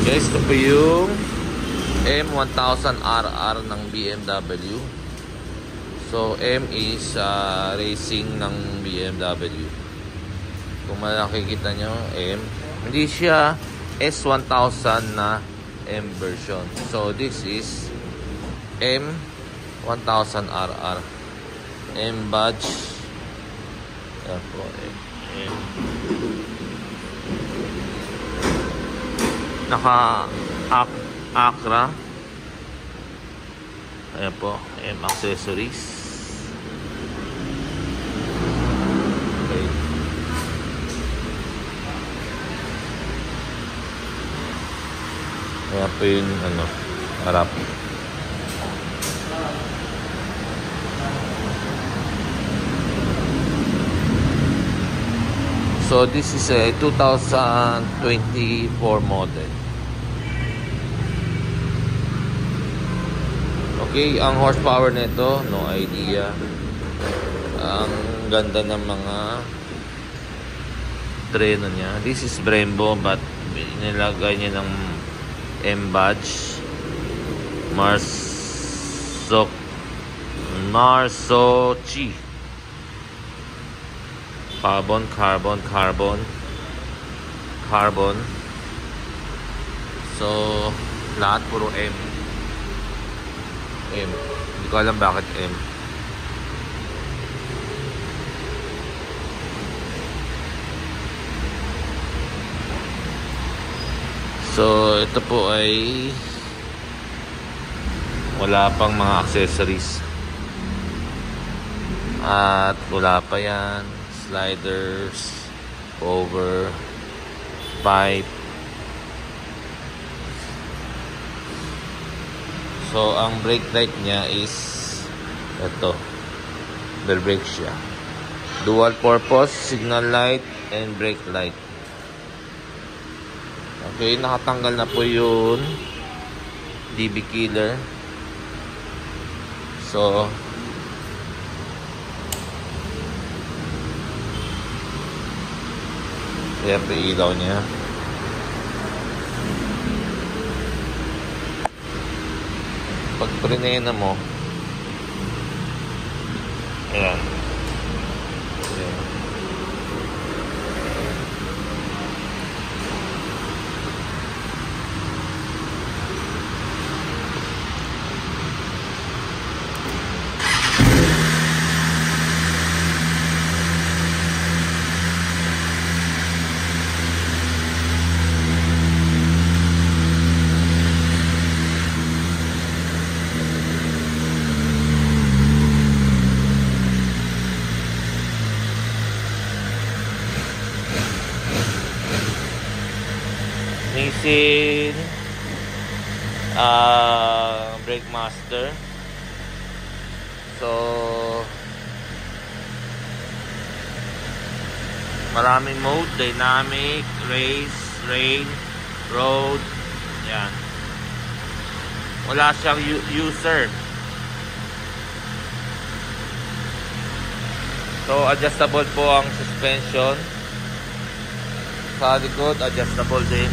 Guys, ito po yung M1000RR ng BMW. So, M is racing ng BMW. Kung makikita nyo, M. Hindi siya S1000 na M version. So, this is M1000RR. M badge. Ayan po, M. Naka-Acra. Ayan po, M accessories. Okay. Ayan po yung harap. So this is a 2024 model. Okay, ang horsepower nito, no idea. Ang ganda ng mga treno niya. This is Brembo, but nilagay niya ng M badge. Marsochi. Carbon. So, lahat puro M. Hindi ko alam bakit M. So, ito po ay wala pang mga accessories. At wala pa yan. Sliders, cover, pipe. So, ang brake light niya is ito. Rear brake siya. Dual purpose, signal light, and brake light. Okay, nakatanggal na po yun. DB killer. So, ayan po ilaw niya. Pag prinena mo, ayan. Nissin Brake Master. So, maraming mode: dynamic, race, rain, road. Yan. Wala siyang user. So, adjustable po ang suspension. Sa likod, adjustable din.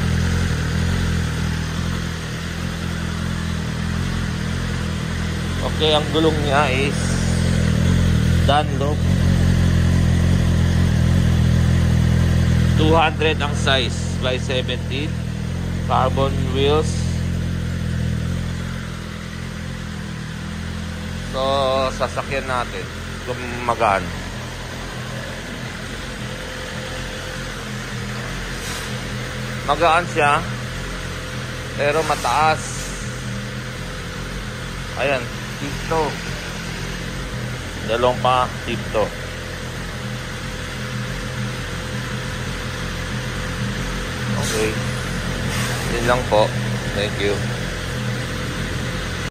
Okay, ang gulong niya is Dunlop. 200 ang size by 17. Carbon wheels. So, sasakyan natin kung magaan. Magaan siya, pero mataas. Ayan, tipto. Dalawang pa, tipto. Okay. Yun lang po. Thank you.